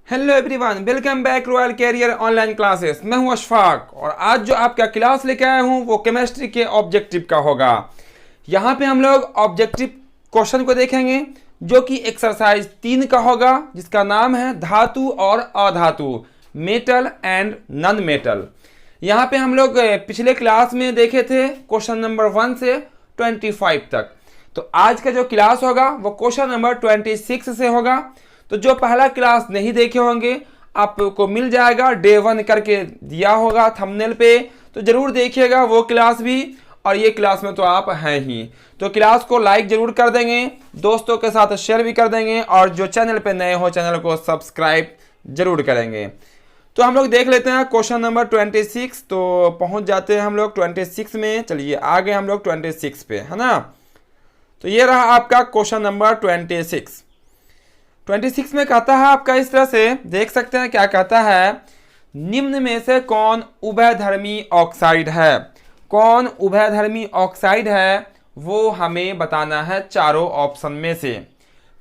Hello everyone, welcome back royal career online classes. मैं हूं अशफाक और आज जो आपका क्लास लेके आया हूं वो केमिस्ट्री के ऑब्जेक्टिव का होगा। यहां पे हम लोग ऑब्जेक्टिव क्वेश्चन को देखेंगे जो कि एक्सरसाइज 3 का होगा, जिसका नाम है धातु और अधातु, मेटल एंड नॉन मेटल। यहाँ पे हम लोग पिछले क्लास में देखे थे क्वेश्चन नंबर 1 से 25 तक। तो आज का जो क्लास होगा वो क्वेश्चन नंबर 26 से होगा। तो जो पहला क्लास नहीं देखे होंगे आपको मिल जाएगा, डे 1 करके दिया होगा थंबनेल पे, तो जरूर देखिएगा वो क्लास भी। और ये क्लास में तो आप हैं ही, तो क्लास को लाइक जरूर कर देंगे, दोस्तों के साथ शेयर भी कर देंगे और जो चैनल पे नए हो चैनल को सब्सक्राइब जरूर करेंगे। तो हम लोग देख लेते हैं क्वेश्चन नंबर 26। तो पहुंच जाते हैं हम लोग 26 में। चलिए आगे हम लोग 26 पे, है ना। तो ये रहा आपका क्वेश्चन नंबर 26 में कहता है आपका, इस तरह से देख सकते हैं क्या कहता है, निम्न में से कौन उभयधर्मी ऑक्साइड है। कौन उभयधर्मी ऑक्साइड है वो हमें बताना है चारों ऑप्शन में से।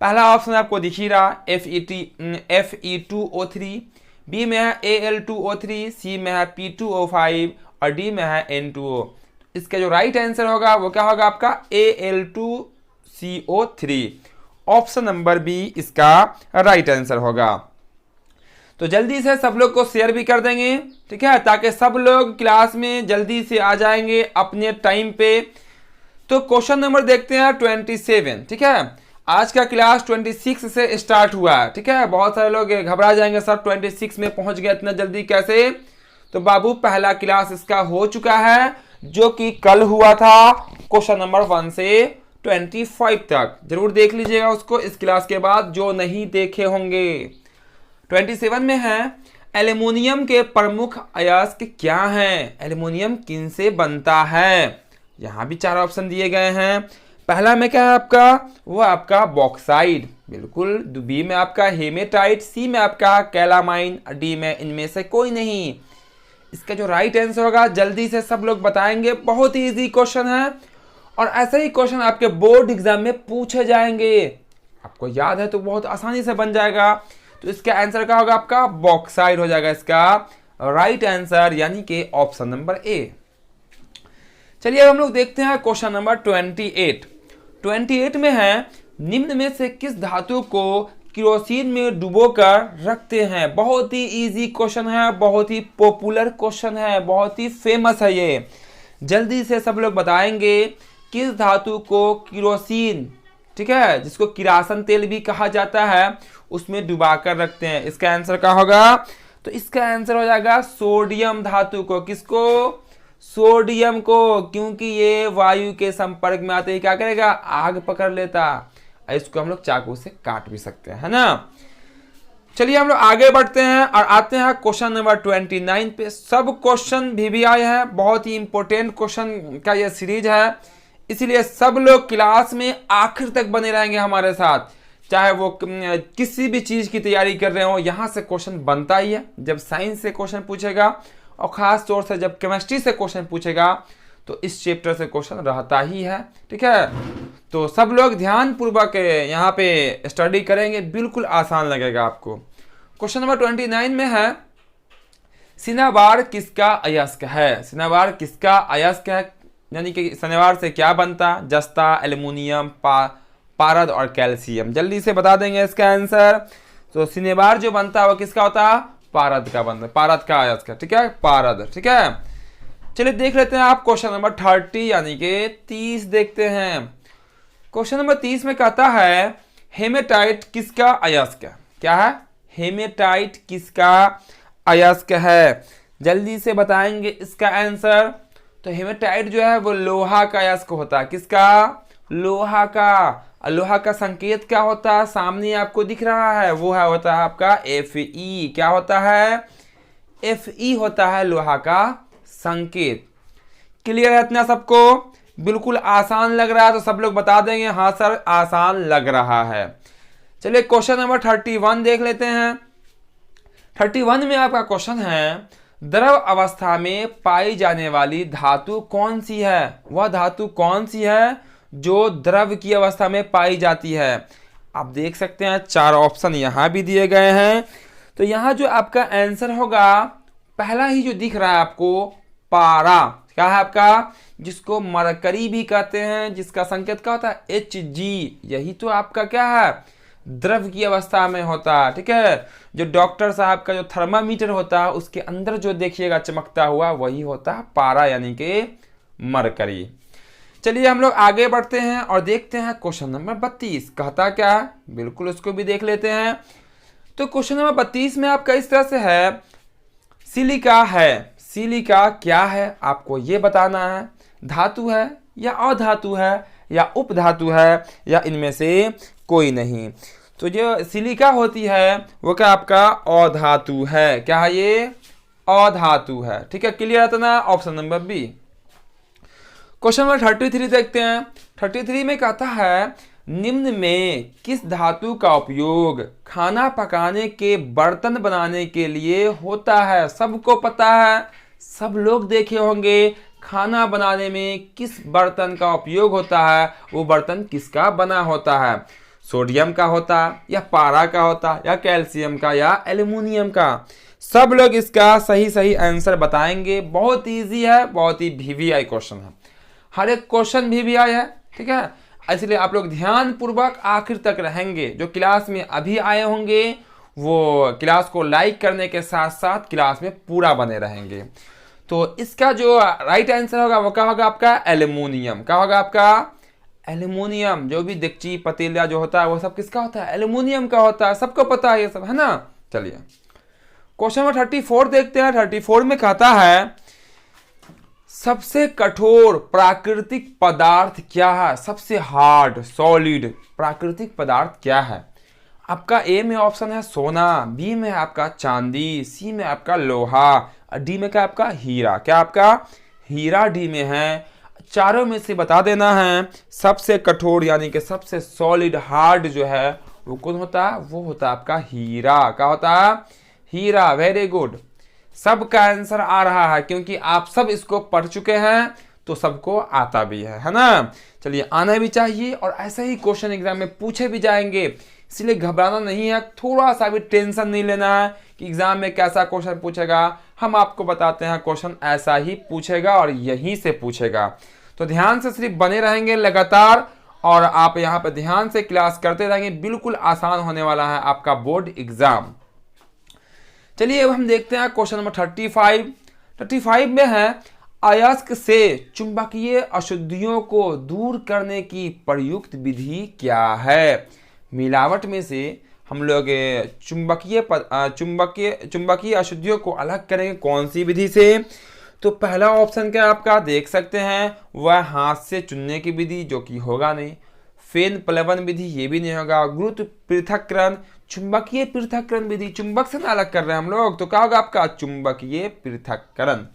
पहला ऑप्शन आपको दिख ही रहा, Fe2O3, बी में है Al2O3, सी में है P2O5 और डी में है N2O। इसका जो राइट आंसर होगा वो क्या होगा आपका Al2CO3। ऑप्शन नंबर बी इसका राइट आंसर होगा। तो जल्दी से सब लोग को शेयर भी कर देंगे, ठीक है, ताकि सब लोग क्लास में जल्दी से आ जाएंगे अपने टाइम पे। तो क्वेश्चन नंबर देखते हैं 27, ठीक है। आज का क्लास 26 से स्टार्ट हुआ है, ठीक है। बहुत सारे लोग घबरा जाएंगे, सर 26 में पहुंच गए इतना जल्दी कैसे। तो बाबू पहला क्लास इसका हो चुका है जो कि कल हुआ था, क्वेश्चन नंबर 1 से 25 तक। जरूर देख लीजिएगा उसको इस क्लास के बाद जो नहीं देखे होंगे। 27 में है, एल्युमिनियम के प्रमुख अयस्क क्या हैं। एल्युमिनियम किन से बनता है। यहां भी 4 ऑप्शन दिए गए हैं। पहला में क्या है आपका, वो आपका बॉक्साइड, बिल्कुल। बी में आपका हेमेटाइट, सी में आपका कैलामाइन, डी में इनमें से कोई नहीं। इसका जो राइट आंसर होगा जल्दी से सब लोग बताएंगे। बहुत ही इजी क्वेश्चन है और ऐसे ही क्वेश्चन आपके बोर्ड एग्जाम में पूछे जाएंगे। आपको याद है तो बहुत आसानी से बन जाएगा। तो इसका आंसर क्या होगा आपका, बॉक्साइड हो जाएगा इसका राइट आंसर, यानी कि ऑप्शन नंबर ए। चलिए अब हम लोग देखते हैं क्वेश्चन नंबर 28 में है, निम्न में से किस धातु को केरोसिन में डुबोकर रखते हैं। बहुत ही इजी क्वेश्चन है, बहुत ही पॉपुलर क्वेश्चन है, बहुत ही फेमस है ये। जल्दी से सब लोग बताएंगे किस धातु को केरोसिन, ठीक है, जिसको किरासन तेल भी कहा जाता है, उसमें डुबाकर रखते हैं। इसका आंसर क्या होगा, तो इसका आंसर हो जाएगा सोडियम धातु को। किसको, सोडियम को, क्योंकि ये वायु के संपर्क में आते ही क्या करेगा, आग पकड़ लेता। इसको हम लोग चाकू से काट भी सकते हैं, है ना। चलिए हम लोग आगे बढ़ते हैं और आते हैं क्वेश्चन नंबर 29 पे। सब क्वेश्चन भी आए हैं, बहुत ही इंपॉर्टेंट क्वेश्चन का ये सीरीज है, इसीलिए सब लोग क्लास में आखिर तक बने रहेंगे हमारे साथ। चाहे वो किसी भी चीज की तैयारी कर रहे हो, यहाँ से क्वेश्चन बनता ही है। जब साइंस से क्वेश्चन पूछेगा और खास तौर से जब केमिस्ट्री से क्वेश्चन पूछेगा तो इस चैप्टर से क्वेश्चन रहता ही है, ठीक है। तो सब लोग ध्यान पूर्वक यहाँ पे स्टडी करेंगे, बिल्कुल आसान लगेगा आपको। क्वेश्चन नंबर 29 में है, सिनाबार किसका अयस्क है। सिनाबार किसका अयस्क है, यानी कि सिनाबार से क्या बनता, जस्ता, एल्युमिनियम, पारद और कैल्शियम। जल्दी से बता देंगे इसका आंसर। तो सिनेबार जो बनता है वो किसका होता है, पारद का बनता है, पारद का अयस्क, ठीक है, पारद, ठीक है। चलिए देख लेते हैं आप क्वेश्चन नंबर 30 यानी कि 30 देखते हैं। क्वेश्चन नंबर 30 में कहता है, हेमेटाइट किसका अयस्क है। क्या है, हेमेटाइट किसका अयस्क है। जल्दी से बताएंगे इसका आंसर। तो हेमेटाइट जो है वो लोहा का अयस्क होता है। किसका, लोहा का। लोहा का संकेत क्या होता है, सामने आपको दिख रहा है, वो है होता है आपका Fe। क्या होता है, Fe होता है लोहा का संकेत। क्लियर है इतना सबको, बिल्कुल आसान लग रहा है तो सब लोग बता देंगे हाँ सर आसान लग रहा है। चलिए क्वेश्चन नंबर 31 देख लेते हैं। 31 में आपका क्वेश्चन है, द्रव अवस्था में पाई जाने वाली धातु कौन सी है। वह धातु कौन सी है जो द्रव की अवस्था में पाई जाती है। आप देख सकते हैं 4 ऑप्शन यहां भी दिए गए हैं। तो यहाँ जो आपका आंसर होगा पहला ही जो दिख रहा है आपको, पारा, क्या है आपका, जिसको मरकरी भी कहते हैं, जिसका संकेत क्या होता है, Hg। यही तो आपका क्या है, द्रव की अवस्था में होता है। ठीक है, जो डॉक्टर साहब का जो थर्मामीटर होता है उसके अंदर जो देखिएगा चमकता हुआ वही होता है पारा, यानी कि मरकरी। चलिए हम लोग आगे बढ़ते हैं और देखते हैं क्वेश्चन नंबर 32 कहता क्या है, बिल्कुल उसको भी देख लेते हैं। तो क्वेश्चन नंबर 32 में आपका इस तरह से है, सिलिका है, सिलिका क्या है आपको ये बताना है, धातु है या अधातु है या उपधातु है या इनमें से कोई नहीं। तो जो सिलिका होती है वो क्या आपका अधातु है, क्या है ये, अधातु है। ठीक है, क्लियर है ना, option number B. Question number 33 देखते हैं। 33 में कहता है, निम्न में किस धातु का उपयोग खाना पकाने के बर्तन बनाने के लिए होता है। सबको पता है, सब लोग देखे होंगे, खाना बनाने में किस बर्तन का उपयोग होता है, वो बर्तन किसका बना होता है, सोडियम का होता या पारा का होता या कैल्शियम का या एल्युमिनियम का। सब लोग इसका सही सही आंसर बताएंगे। बहुत इजी है, बहुत ही वीवीआई क्वेश्चन है, हर एक क्वेश्चन वीवीआई है। ठीक है, इसलिए आप लोग ध्यान पूर्वक आखिर तक रहेंगे। जो क्लास में अभी आए होंगे वो क्लास को लाइक करने के साथ साथ क्लास में पूरा बने रहेंगे। तो इसका जो राइट आंसर होगा वो क्या होगा आपका, एल्युमिनियम। क्या होगा आपका, एल्युमिनियम। जो भी डेगची पतीला जो होता है वो सब किसका होता है, एल्युमिनियम का होता है। सबको पता है ये सब, है ना। चलिए क्वेश्चन नंबर 34 देखते हैं। 34 में कहता है, सबसे कठोर प्राकृतिक पदार्थ क्या है, सबसे हार्ड सॉलिड प्राकृतिक पदार्थ क्या है। आपका ए में ऑप्शन है सोना, बी में आपका चांदी, सी में आपका लोहा, डी में क्या आपका हीरा। क्या आपका हीरा डी में है। चारों में से बता देना है सबसे कठोर यानी कि सबसे सॉलिड हार्ड जो है वो कौन होता है, वो होता है आपका हीरा। क्या होता है, हीरा। वेरी गुड, सबका आंसर आ रहा है क्योंकि आप सब इसको पढ़ चुके हैं तो सबको आता भी है ना। चलिए आना भी चाहिए और ऐसे ही क्वेश्चन एग्जाम में पूछे भी जाएंगे, इसलिए घबराना नहीं है, थोड़ा सा भी टेंशन नहीं लेना है कि एग्जाम में कैसा क्वेश्चन पूछेगा। हम आपको बताते हैं क्वेश्चन ऐसा ही पूछेगा और यहीं से पूछेगा। तो ध्यान से सिर्फ बने रहेंगे लगातार और आप यहाँ पर ध्यान से क्लास करते रहेंगे, बिल्कुल आसान होने वाला है आपका बोर्ड एग्जाम। चलिए अब हम देखते हैं क्वेश्चन नंबर 35। 35 में है, अयस्क से चुंबकीय अशुद्धियों को दूर करने की प्रयुक्त विधि क्या है। मिलावट में से हम लोग चुंबकीय अशुद्धियों को अलग करेंगे कौन सी विधि से। तो पहला ऑप्शन क्या आपका देख सकते हैं, वह हाथ से चुनने की विधि, जो कि होगा नहीं। फेन प्लवन विधि, ये भी नहीं होगा। गुरुत्व पृथक्करण, चुंबकीय पृथक्करण विधि, चुंबक से ना अलग कर रहे हैं हम लोग, तो क्या होगा आपका चुंबकीय पृथक्करण।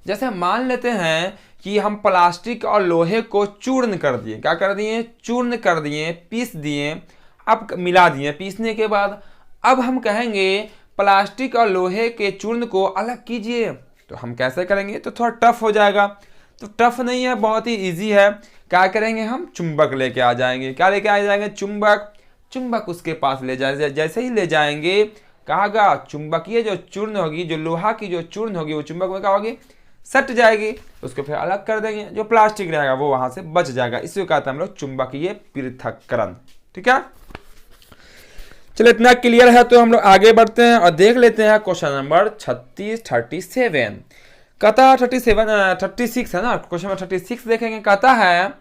जैसे मान लेते हैं कि हम प्लास्टिक और लोहे को चूर्ण कर दिए, क्या कर दिए, चूर्ण कर दिए, पीस दिए, अब मिला दिए। पीसने के बाद अब हम कहेंगे प्लास्टिक और लोहे के चूर्ण को अलग कीजिए, तो हम कैसे करेंगे, तो थोड़ा टफ हो जाएगा। तो टफ नहीं है, बहुत ही इजी है। क्या करेंगे, हम चुंबक लेके आ जाएंगे। क्या लेके आ जाएंगे, चुंबक। चुंबक उसके पास ले जाए, जैसे ही ले जाएंगे कहागा चुंबकीय जो चूर्ण होगी, जो लोहा की जो चूर्ण होगी वो चुंबक में क्या होगी, सट जाएगी, उसको फिर अलग कर देंगे। जो प्लास्टिक रहेगा वो वहां से बच जाएगा, इसे कहते हैं हम लोग चुंबकीय पृथक्करण। ठीक है, चलो इतना क्लियर है तो हम लोग आगे बढ़ते हैं और देख लेते हैं क्वेश्चन नंबर 37। कहता 36 है ना, क्वेश्चन नंबर 36 देखेंगे। कहता है,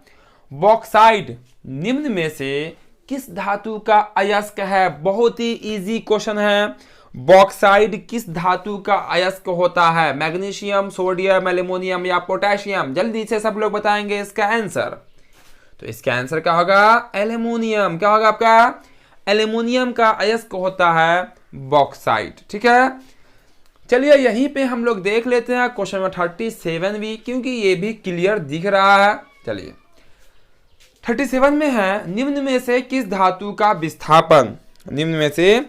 बॉक्साइड निम्न में से किस धातु का अयस्क है। बहुत ही इजी क्वेश्चन है। बॉक्साइड किस धातु का अयस्क होता है, मैग्नीशियम, सोडियम, एल्युमिनियम या पोटेशियम। जल्दी से सब लोग बताएंगे इसका आंसर। तो इसका आंसर क्या होगा, एल्युमिनियम। क्या होगा आपका, एल्युमिनियम का अयस्क होता है बॉक्साइट। ठीक है, चलिए यहीं पे हम लोग देख लेते हैं क्वेश्चन नंबर 37 भी, क्योंकि ये भी क्लियर दिख रहा है। चलिए 37 में है, निम्न में से किस धातु का विस्थापन, निम्न में से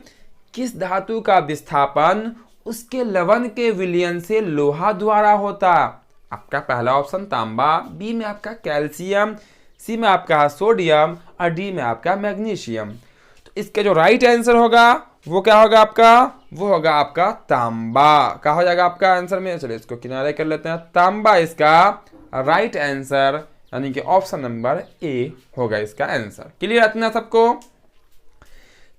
किस धातु का विस्थापन उसके लवण के विलयन से लोहा द्वारा होता। आपका पहला ऑप्शन तांबा, बी में आपका कैल्शियम, सी में आपका सोडियम और डी में आपका मैग्नीशियम। तो इसका जो राइट आंसर होगा वो क्या होगा आपका, वो होगा आपका तांबा। क्या हो जाएगा आपका आंसर में? चलिए इसको किनारे कर लेते हैं। तांबा इसका राइट आंसर, यानी कि ऑप्शन नंबर ए होगा इसका आंसर। क्लियर है इतना सबको?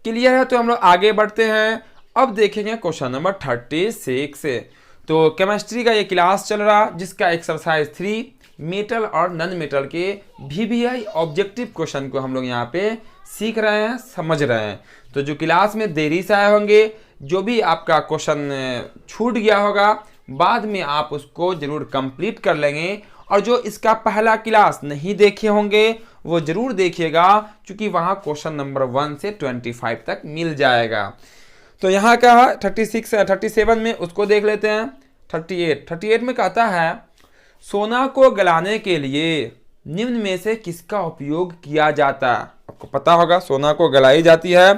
क्लियर है तो हम लोग आगे बढ़ते हैं। अब देखेंगे क्वेश्चन नंबर 36 से। तो केमिस्ट्री का ये क्लास चल रहा जिसका एक्सरसाइज 3 मेटल और नॉन मेटल के VBI ऑब्जेक्टिव क्वेश्चन को हम लोग यहाँ पे सीख रहे हैं, समझ रहे हैं। तो जो क्लास में देरी से आए होंगे, जो भी आपका क्वेश्चन छूट गया होगा, बाद में आप उसको जरूर कंप्लीट कर लेंगे। और जो इसका पहला क्लास नहीं देखे होंगे वो जरूर देखिएगा, क्योंकि वहाँ क्वेश्चन नंबर 1 से 25 तक मिल जाएगा। तो यहाँ का 37 में उसको देख लेते हैं। 38 में कहता है सोना को गलाने के लिए निम्न में से किसका उपयोग किया जाता है? आपको पता होगा सोना को गलाई जाती है,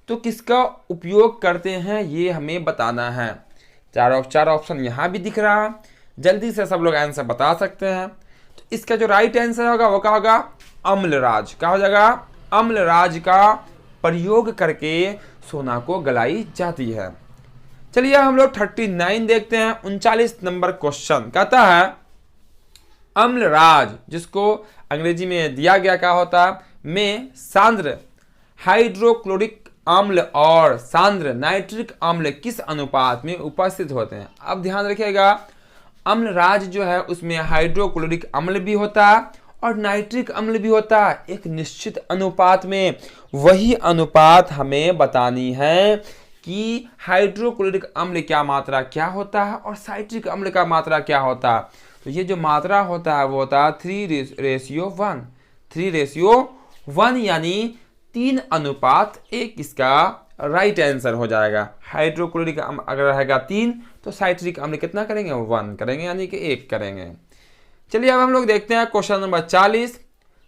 तो किसका उपयोग करते हैं ये हमें बताना है। चार ऑप्शन यहाँ भी दिख रहा है, जल्दी से सब लोग आंसर बता सकते हैं। तो इसका जो राइट आंसर होगा वो क्या होगा? अम्लराज। क्या हो जाएगा? अम्लराज का प्रयोग करके सोना को गलाई जाती है। चलिए हम लोग 39 देखते हैं। 39 नंबर क्वेश्चन कहता है अम्लराज, जिसको अंग्रेजी में दिया गया क्या होता है, में सांद्र हाइड्रोक्लोरिक अम्ल और सांद्र नाइट्रिक अम्ल किस अनुपात में उपस्थित होते हैं? अब ध्यान रखिएगा, अम्लराज जो है उसमें हाइड्रोक्लोरिक अम्ल भी होता है और नाइट्रिक अम्ल भी होता है, एक निश्चित अनुपात में। वही अनुपात हमें बतानी है कि हाइड्रोक्लोरिक अम्ल क्या मात्रा क्या होता है और साइट्रिक अम्ल का मात्रा क्या होता है। तो ये जो मात्रा होता है वो होता है 3:1। 3:1 यानी 3:1 इसका राइट आंसर हो जाएगा। हाइड्रोक्लोरिक अम्ल अगर रहेगा 3 तो साइट्रिक अम्ल कितना करेंगे? 1 करेंगे, यानी कि 1 करेंगे। चलिए अब हम लोग देखते हैं क्वेश्चन नंबर 40।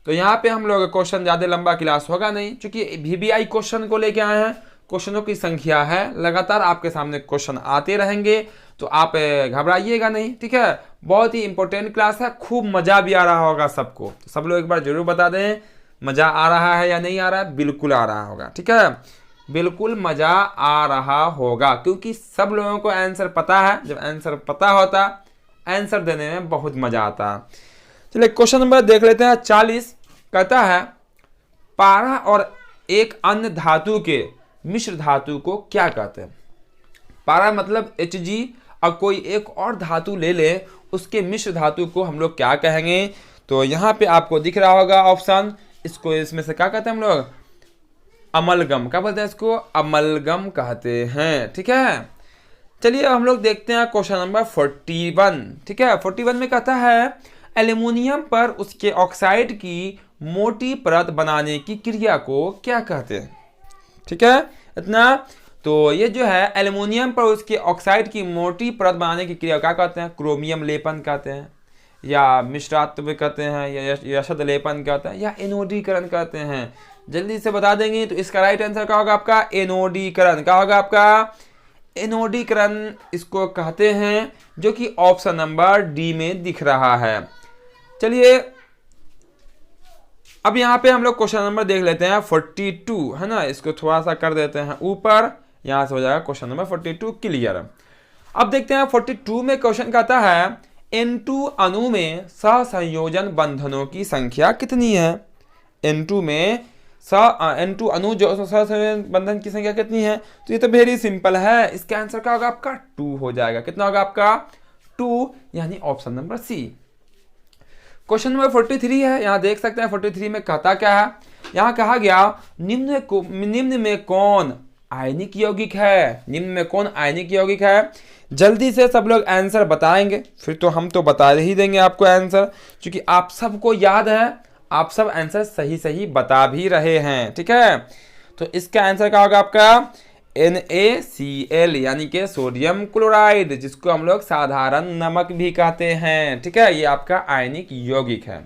तो यहाँ पे हम लोग क्वेश्चन ज़्यादा लंबा क्लास होगा नहीं, क्योंकि VBI क्वेश्चन को लेके आए हैं। क्वेश्चनों की संख्या है, लगातार आपके सामने क्वेश्चन आते रहेंगे, तो आप घबराइएगा नहीं, ठीक है। बहुत ही इंपॉर्टेंट क्लास है, खूब मज़ा भी आ रहा होगा सबको। तो सब लोग एक बार जरूर बता दें मज़ा आ रहा है या नहीं आ रहा है। बिल्कुल आ रहा होगा, ठीक है, बिल्कुल मज़ा आ रहा होगा, क्योंकि सब लोगों को आंसर पता है। जब आंसर पता होता आंसर देने में बहुत मज़ा आता है। चलिए क्वेश्चन नंबर देख लेते हैं। 40 कहता है पारा और एक अन्य धातु के मिश्र धातु को क्या कहते हैं? पारा मतलब Hg, और कोई एक और धातु ले ले उसके मिश्र धातु को हम लोग क्या कहेंगे? तो यहाँ पे आपको दिख रहा होगा ऑप्शन, इसको इसमें से क्या कहते हैं हम लोग? अमलगम। क्या बोलते हैं इसको? अमलगम कहते हैं, ठीक है। चलिए हम लोग देखते हैं क्वेश्चन नंबर 41, ठीक है। 41 में कहता है एल्युमिनियम पर उसके ऑक्साइड की मोटी परत बनाने की क्रिया को क्या कहते हैं? ठीक है इतना। तो ये जो है एल्युमिनियम पर उसके ऑक्साइड की मोटी परत बनाने की क्रिया क्या कहते हैं? क्रोमियम लेपन कहते हैं, या मिश्रात्व कहते हैं, या यशद लेपन कहते हैं, या एनोडीकरण कहते हैं। जल्दी से बता देंगे तो इसका राइट आंसर क्या होगा आपका? एनोडीकरण। क्या होगा आपका? एनोडीकरण इसको कहते हैं, जो कि ऑप्शन नंबर डी में दिख रहा है। चलिए अब यहाँ पे हम लोग क्वेश्चन नंबर देख लेते हैं 42, है ना। इसको थोड़ा सा कर देते हैं ऊपर, यहाँ से हो जाएगा क्वेश्चन नंबर 42 क्लियर। अब देखते हैं 42 में क्वेश्चन कहता है N2 अणु में सहसंयोजन बंधनों की संख्या कितनी है? N2 में N2 अणु जो सहसंयोजन बंधन की संख्या कितनी है? तो ये तो वेरी सिंपल है, इसका आंसर क्या होगा आपका? 2 हो जाएगा। कितना होगा आपका? 2, यानी option number C. Question number 43 है, यहाँ देख सकते हैं 43 में कहता क्या है? यहाँ कहा गया निम्न में कौन आयनिक यौगिक है? निम्न में कौन आयनिक यौगिक है? जल्दी से सब लोग आंसर बताएंगे, फिर तो हम तो बता ही देंगे आपको आंसर, क्योंकि आप सबको याद है, आप सब आंसर सही सही बता भी रहे हैं, ठीक है। तो इसका आंसर क्या होगा आपका? NaCl, यानी कि सोडियम क्लोराइड, जिसको हम लोग साधारण नमक भी कहते हैं, ठीक है। ये आपका आयनिक यौगिक है।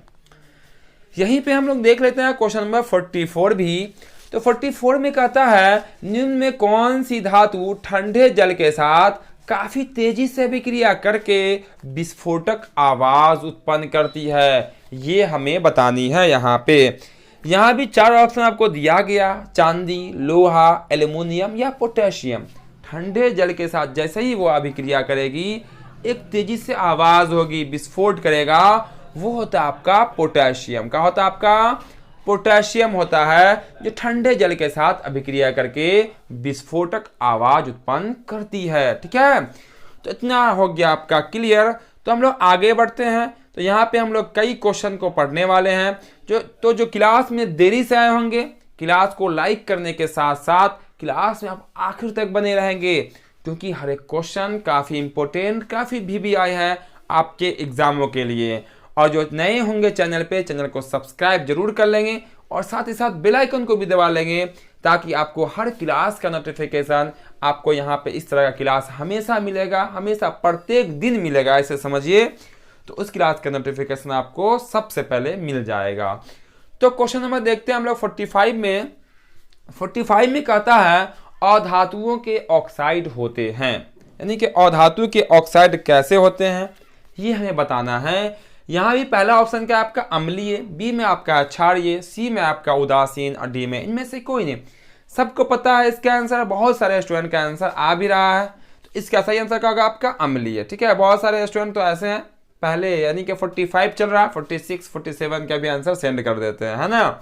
यहीं पे हम लोग देख लेते हैं क्वेश्चन नंबर 44 भी। तो 44 में कहता है निम्न में कौन सी धातु ठंडे जल के साथ काफी तेजी से विक्रिया करके विस्फोटक आवाज उत्पन्न करती है? ये हमें बतानी है। यहाँ भी 4 ऑप्शन आपको दिया गया, चांदी, लोहा, एल्युमिनियम या पोटेशियम। ठंडे जल के साथ जैसे ही वो अभिक्रिया करेगी, एक तेजी से आवाज होगी, विस्फोट करेगा, वो होता है आपका पोटेशियम। क्या होता है आपका? पोटेशियम होता है जो ठंडे जल के साथ अभिक्रिया करके विस्फोटक आवाज उत्पन्न करती है। ठीक है, तो इतना हो गया आपका क्लियर। तो हम लोग आगे बढ़ते हैं। तो यहाँ पे हम लोग कई क्वेश्चन को पढ़ने वाले हैं। जो क्लास में देरी से आए होंगे, क्लास को लाइक करने के साथ साथ क्लास में आप आखिर तक बने रहेंगे, क्योंकि हर एक क्वेश्चन काफ़ी इंपॉर्टेंट, काफ़ी VBI है आपके एग्जामों के लिए। और जो नए होंगे चैनल पे, चैनल को सब्सक्राइब जरूर कर लेंगे और साथ ही साथ बेल आइकन को भी दबा लेंगे, ताकि आपको हर क्लास का नोटिफिकेशन आपको यहाँ पे इस तरह का क्लास हमेशा मिलेगा, हमेशा प्रत्येक दिन मिलेगा, ऐसे समझिए। तो उस क्लास का नोटिफिकेशन आपको सबसे पहले मिल जाएगा। तो क्वेश्चन नंबर देखते हैं हम लोग 45 में कहता है अधातुओं के ऑक्साइड होते हैं, यानी कि अधातु के ऑक्साइड कैसे होते हैं ये हमें बताना है। यहाँ भी पहला ऑप्शन क्या आपका अम्लीय, बी में आपका क्षारीय, सी में आपका उदासीन और डी में इनमें से कोई नहीं। सबको पता है इसका आंसर, बहुत सारे स्टूडेंट का आंसर आ भी रहा है। तो इसका सही आंसर क्या होगा आपका अम्लीय। ठीक है, बहुत सारे स्टूडेंट तो ऐसे हैं पहले, यानी कि 45 चल रहा है, 46 47 का भी आंसर सेंड कर देते हैं, है ना।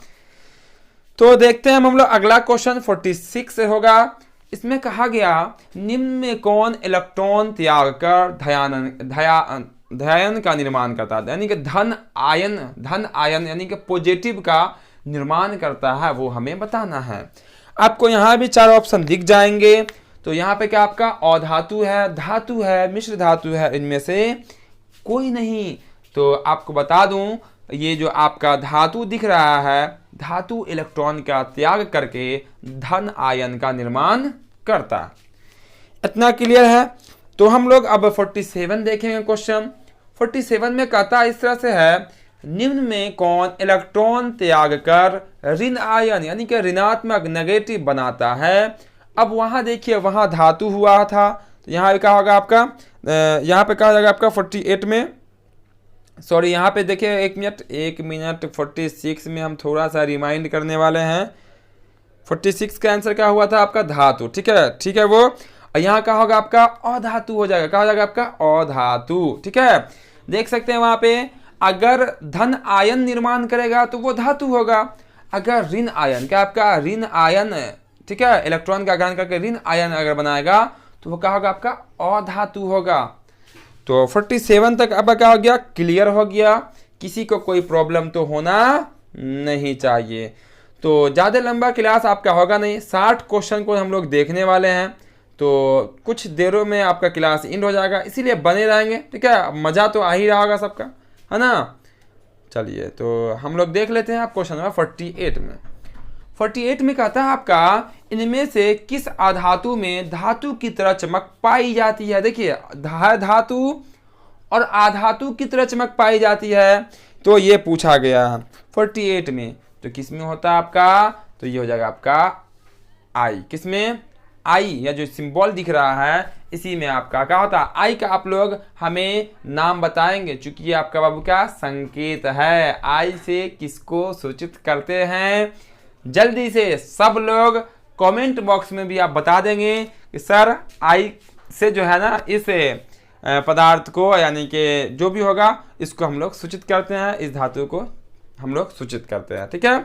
तो देखते हैं हम लोग अगला क्वेश्चन 46 से होगा। इसमें कहा गया निम्न में कौन इलेक्ट्रॉन त्याग कर धन का निर्माण करता है, यानी कि धन आयन यानी कि पॉजिटिव का निर्माण करता है, वो हमें बताना है। आपको यहाँ भी 4 ऑप्शन दिख जाएंगे। तो यहाँ पे क्या आपका अधातु है, धातु है, मिश्र धातु है, इनमें से कोई नहीं। तो आपको बता दूं, ये जो आपका धातु दिख रहा है, धातु इलेक्ट्रॉन का त्याग करके धन आयन का निर्माण करता। इतना क्लियर है। तो हम लोग अब 47 देखेंगे क्वेश्चन। 47 में कहता इस तरह से है, निम्न में कौन इलेक्ट्रॉन त्याग कर ऋण आयन यानी कि ऋणात्मक नेगेटिव बनाता है। अब वहां देखिए, वहां धातु हुआ था, तो यहाँ क्या होगा आपका, यहाँ पे कहा जाएगा आपका 48 में, सॉरी यहाँ पे देखिए एक मिनट 46 में हम थोड़ा सा रिमाइंड करने वाले हैं। 46 का आंसर क्या हुआ था आपका धातु। ठीक है वो यहाँ का होगा आपका अधातु हो जाएगा। क्या हो जाएगा आपका अधातु। ठीक है, देख सकते हैं वहां पे अगर धन आयन निर्माण करेगा तो वो धातु होगा। अगर ऋण आयन, क्या आपका ऋण आयन, ठीक है, इलेक्ट्रॉन का ग्रहण करके ऋण आयन अगर बनाएगा तो वो क्या होगा आपका अधातु होगा। तो 47 तक अब क्या हो गया, क्लियर हो गया। किसी को कोई प्रॉब्लम तो होना नहीं चाहिए। तो ज़्यादा लंबा क्लास आपका होगा नहीं, 60 क्वेश्चन को हम लोग देखने वाले हैं। तो कुछ देरों में आपका क्लास एंड हो जाएगा, इसीलिए बने रहेंगे। ठीक है, मज़ा तो आ ही रहा होगा सबका, है ना। चलिए तो हम लोग देख लेते हैं आप क्वेश्चन नंबर 48 में। 48 में कहता है आपका इनमें से किस अधातु में धातु की तरह चमक पाई जाती है। देखिए धातु और अधातु की तरह चमक पाई जाती है, तो ये पूछा गया है 48 में। तो किस में होता है आपका, तो ये हो जाएगा आपका आई। किस में, आई, या जो सिंबल दिख रहा है इसी में आपका क्या होता है आई का। आप लोग हमें नाम बताएंगे, चूंकि ये आपका बाबू का संकेत है। आई से किसको सूचित करते हैं, जल्दी से सब लोग कमेंट बॉक्स में भी आप बता देंगे कि सर आई से जो है ना इस पदार्थ को, यानी कि जो भी होगा इसको हम लोग सूचित करते हैं, इस धातु को हम लोग सूचित करते हैं। ठीक है,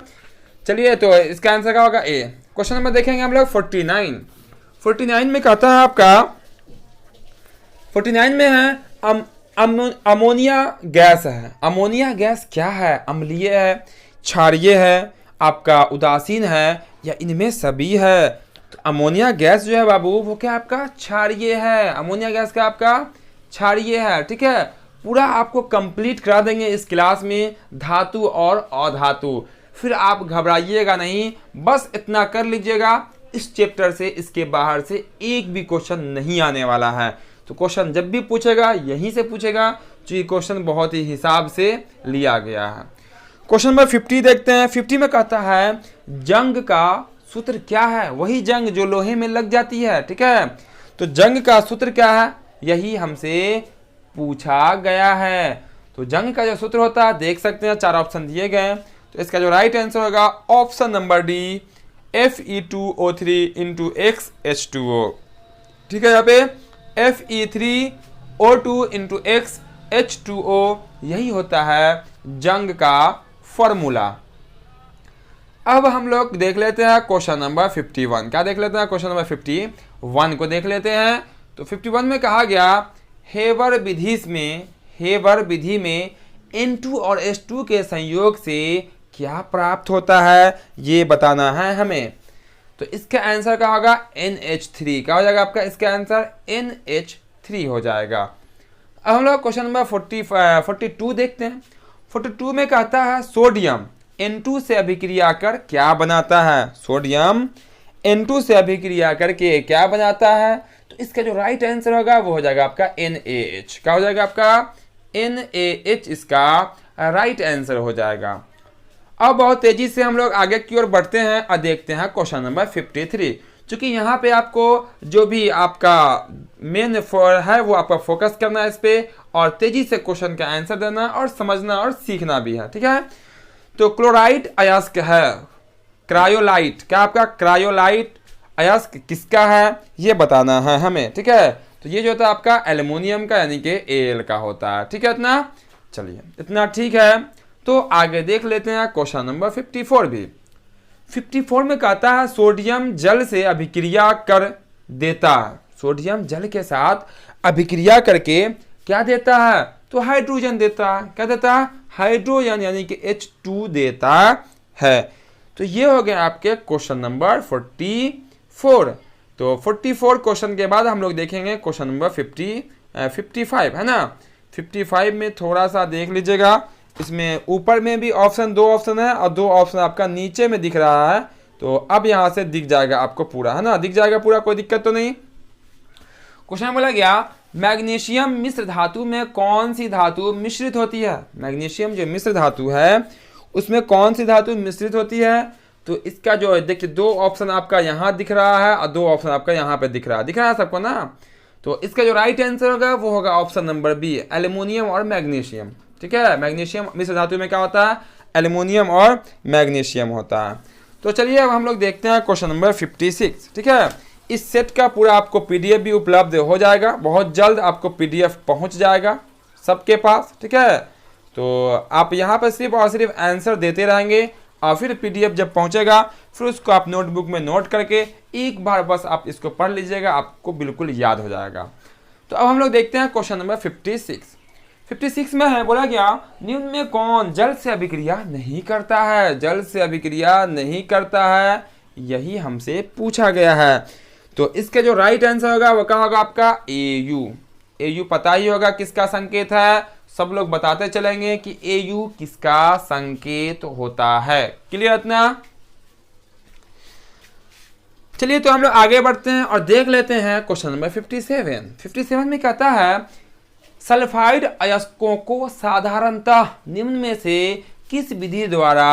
चलिए तो इसका आंसर क्या होगा ए। क्वेश्चन नंबर देखेंगे हम लोग 49 में कहता है आपका, 49 में है अमोनिया गैस है। अमोनिया गैस क्या है, अम्लीय है, क्षारीय है, आपका उदासीन है, या इनमें सभी है। तो अमोनिया गैस जो है बाबू वो क्या आपका क्षारीय है। अमोनिया गैस का आपका क्षारीय है। ठीक है, पूरा आपको कंप्लीट करा देंगे इस क्लास में, धातु और अधातु। फिर आप घबराइएगा नहीं, बस इतना कर लीजिएगा, इस चैप्टर से, इसके बाहर से एक भी क्वेश्चन नहीं आने वाला है। तो क्वेश्चन जब भी पूछेगा यहीं से पूछेगा, क्योंकि क्वेश्चन बहुत ही हिसाब से लिया गया है। क्वेश्चन नंबर 50 देखते हैं। 50 में कहता है जंग का सूत्र क्या है। वही जंग जो लोहे में लग जाती है। ठीक है, तो जंग का सूत्र क्या है, यही हमसे पूछा गया है। तो जंग का जो सूत्र होता है देख सकते हैं, 4 ऑप्शन दिए गए। तो इसका जो राइट आंसर होगा option number D, Fe2O3 × XH2O। ठीक है, यहाँ पे Fe3O2 इंटू एक्स H2O यही होता है जंग का फॉर्मूला। अब हम लोग देख लेते हैं क्वेश्चन नंबर 51। क्या देख लेते हैं? क्वेश्चन नंबर 51 को देख लेते हैं। तो 51 में कहा गया हेबर विधि में N2 और H2 के संयोग से क्या प्राप्त होता है, ये बताना है हमें। तो इसका आंसर क्या होगा? NH3। क्या हो जाएगा आपका इसका आंसर? NH3 हो जाएगा। अब हम लोग क्वेश्चन नंबर 42 देखते हैं। 42 में कहता है सोडियम N2 से अभिक्रिया कर क्या बनाता है? सोडियम N2 से अभिक्रिया करके क्या बनाता है? तो इसका जो राइट आंसर होगा वो हो जाएगा आपका NaH। क्या हो जाएगा आपका? NaH इसका राइट आंसर हो जाएगा। अब बहुत तेजी से हम लोग आगे की ओर बढ़ते हैं और देखते हैं क्वेश्चन नंबर 53। चूंकि यहाँ पे आपको जो भी आपका मेन है वो आपका फोकस करना है इस पे, और तेजी से क्वेश्चन का आंसर देना और समझना और सीखना भी है, ठीक है। तो क्लोराइड अयस्क है, क्रायोलाइट, क्या आपका क्रायोलाइट अयस्क किसका है ये बताना है हमें, ठीक है। तो ये जो होता है आपका एल्युमिनियम का यानी कि Al का होता है, ठीक है। इतना चलिए, इतना ठीक है। तो आगे देख लेते हैं क्वेश्चन नंबर 54 भी। 54 में कहता है सोडियम जल से अभिक्रिया कर देता है। सोडियम जल के साथ अभिक्रिया करके क्या देता है? तो हाइड्रोजन देता है। क्या देता है? हाइड्रोजन यानी कि H2 देता है। तो ये हो गया आपके क्वेश्चन नंबर 44। तो 44 क्वेश्चन के बाद हम लोग देखेंगे क्वेश्चन नंबर 55 है ना। 55 में थोड़ा सा देख लीजिएगा, इसमें ऊपर में भी दो ऑप्शन है और 2 ऑप्शन आपका नीचे में दिख रहा है। तो अब यहां से दिख जाएगा आपको पूरा, है ना, दिख जाएगा पूरा, कोई दिक्कत तो नहीं। क्वेश्चन बोला गया मैग्नीशियम मिश्र धातु में कौन सी धातु मिश्रित होती है? मैग्नीशियम जो मिश्र धातु है उसमें कौन सी धातु मिश्रित होती है? तो इसका जो देखिए 2 ऑप्शन आपका यहाँ दिख रहा है और 2 ऑप्शन आपका यहाँ पे दिख रहा है सबको ना। तो इसका जो राइट आंसर होगा वो होगा ऑप्शन नंबर बी, एल्युमिनियम और मैग्नीशियम, ठीक है। मैग्नीशियम मिश्र धातु में क्या होता है? एल्युमिनियम और मैग्नीशियम होता है। तो चलिए अब हम लोग देखते हैं क्वेश्चन नंबर 56, ठीक है। इस सेट का पूरा आपको पीडीएफ भी उपलब्ध हो जाएगा, बहुत जल्द आपको पीडीएफ पहुंच जाएगा सबके पास, ठीक है। तो आप यहाँ पर सिर्फ और सिर्फ आंसर देते रहेंगे और फिर पीडीएफ जब पहुंचेगा फिर उसको आप नोटबुक में नोट करके एक बार बस आप इसको पढ़ लीजिएगा, आपको बिल्कुल याद हो जाएगा। तो अब हम लोग देखते हैं क्वेश्चन नंबर 56 में है बोला गया निम्न में कौन जल से अभिक्रिया नहीं करता है? जल से अभिक्रिया नहीं करता है, यही हमसे पूछा गया है। तो इसके जो राइट आंसर होगा वो क्या होगा आपका? AU पता ही होगा किसका संकेत है, सब लोग बताते चलेंगे कि AU किसका संकेत होता है। क्लियर इतना? चलिए तो हम लोग आगे बढ़ते हैं और देख लेते हैं क्वेश्चन नंबर 57 में कहता है सल्फाइड अयस्कों को साधारणतः निम्न में से किस विधि द्वारा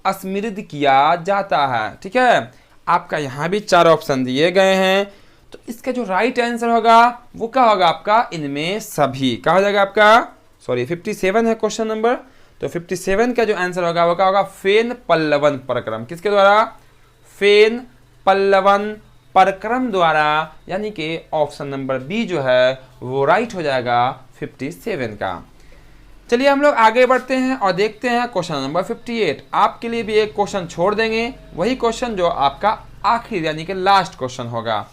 अस्मिरित किया जाता है? ठीक है, आपका यहाँ भी 4 ऑप्शन दिए गए हैं। तो इसका जो राइट आंसर होगा वो क्या होगा आपका? इनमें सभी। क्या हो जाएगा आपका? 57 है क्वेश्चन नंबर। तो 57 का जो आंसर होगा वो क्या होगा? फेन पल्लवन प्रक्रम। किसके द्वारा? फेन पल्लवन प्रक्रम द्वारा, यानी कि ऑप्शन नंबर बी जो है वो राइट हो जाएगा 57 का। चलिए हम लोग आगे बढ़ते हैं और देखते हैं क्वेश्चन नंबर 58। आपके लिए भी एक क्वेश्चन छोड़ देंगे, वही क्वेश्चन जो आपका आखिरी यानी कि लास्ट क्वेश्चन होगा।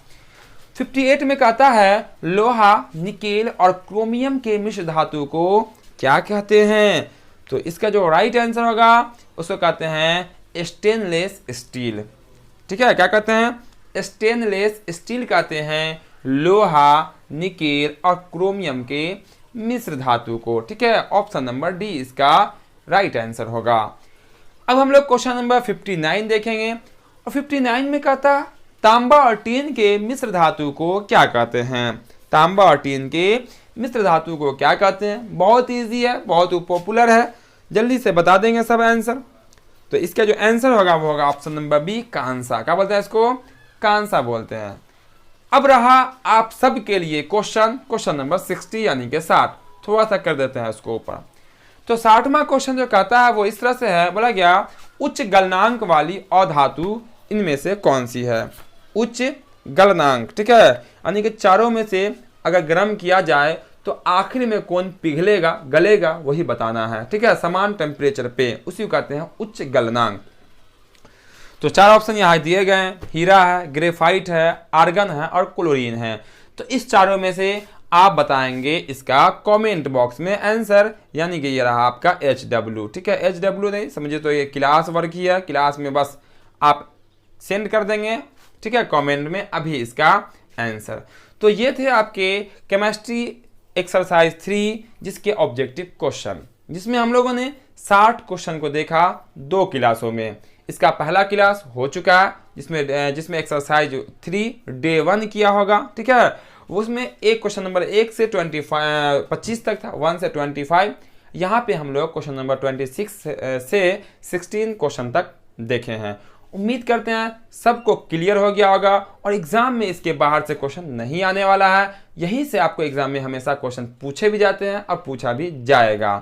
58 में कहता है लोहा, निकेल और क्रोमियम के मिश्र धातु को क्या कहते हैं? तो इसका जो राइट आंसर होगा उसको कहते हैं स्टेनलेस स्टील। ठीक है, क्या कहते हैं? स्टेनलेस स्टील कहते हैं लोहा, निकेल और क्रोमियम के मिश्र धातु को। ठीक है, ऑप्शन नंबर डी इसका राइट आंसर होगा। अब हम लोग क्वेश्चन नंबर 59 देखेंगे और 59 में कहता तांबा और टीन के मिश्र धातु को क्या कहते हैं? तांबा और टीन के मिश्र धातु को क्या कहते हैं? बहुत इजी है, बहुत पॉपुलर है, जल्दी से बता देंगे सब आंसर। तो इसका जो आंसर होगा वो होगा ऑप्शन नंबर बी, कांसा। क्या बोलते हैं इसको? कांसा बोलते हैं। अब रहा आप सब के लिए क्वेश्चन नंबर 60 यानी कि 60। थोड़ा सा कर देते हैं इसको ऊपर। तो 60वां क्वेश्चन जो कहता है वो इस तरह से है, बोला गया उच्च गलनांक वाली अधातु इनमें से कौन सी है? उच्च गलनांक, ठीक है, यानी कि चारों में से अगर गर्म किया जाए तो आखिर में कौन पिघलेगा गलेगा वही बताना है, ठीक है, समान टेम्परेचर पे, उसी को कहते हैं उच्च गलनांक। तो चार ऑप्शन यहाँ दिए गए हैं, हीरा है, ग्रेफाइट है, आर्गन है और क्लोरीन है। तो इस चारों में से आप बताएंगे इसका कमेंट बॉक्स में आंसर, यानी कि ये रहा आपका HW, ठीक है, HW नहीं समझे तो ये क्लास वर्क ही है, क्लास में बस आप सेंड कर देंगे, ठीक है, कमेंट में अभी इसका आंसर। तो ये थे आपके केमिस्ट्री एक्सरसाइज 3 जिसके ऑब्जेक्टिव क्वेश्चन, जिसमें हम लोगों ने 60 क्वेश्चन को देखा 2 क्लासों में। इसका पहला क्लास हो चुका है जिसमें एक्सरसाइज 3 डे 1 किया होगा, ठीक है, उसमें एक क्वेश्चन नंबर 1 से 25 तक था, 1 से 25। यहाँ पे हम लोग क्वेश्चन नंबर 26 से 16 क्वेश्चन तक देखे हैं। उम्मीद करते हैं सबको क्लियर हो गया होगा और एग्जाम में इसके बाहर से क्वेश्चन नहीं आने वाला है। यहीं से आपको एग्जाम में हमेशा क्वेश्चन पूछे भी जाते हैं और पूछा भी जाएगा।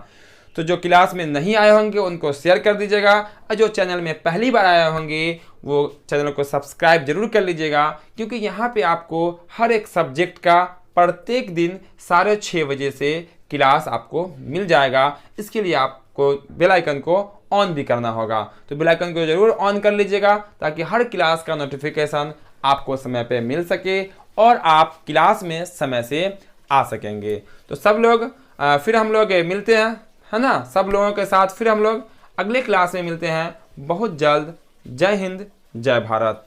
तो जो क्लास में नहीं आए होंगे उनको शेयर कर दीजिएगा और जो चैनल में पहली बार आए होंगे वो चैनल को सब्सक्राइब जरूर कर लीजिएगा, क्योंकि यहाँ पे आपको हर एक सब्जेक्ट का प्रत्येक दिन 6:30 बजे से क्लास आपको मिल जाएगा। इसके लिए आपको बेल आइकन को ऑन भी करना होगा, तो बेल आइकन को जरूर ऑन कर लीजिएगा ताकि हर क्लास का नोटिफिकेशन आपको समय पे मिल सके और आप क्लास में समय से आ सकेंगे। तो सब लोग फिर हम लोग मिलते हैं, है ना, सब लोगों के साथ फिर हम लोग अगले क्लास में मिलते हैं बहुत जल्द। जय हिंद, जय भारत।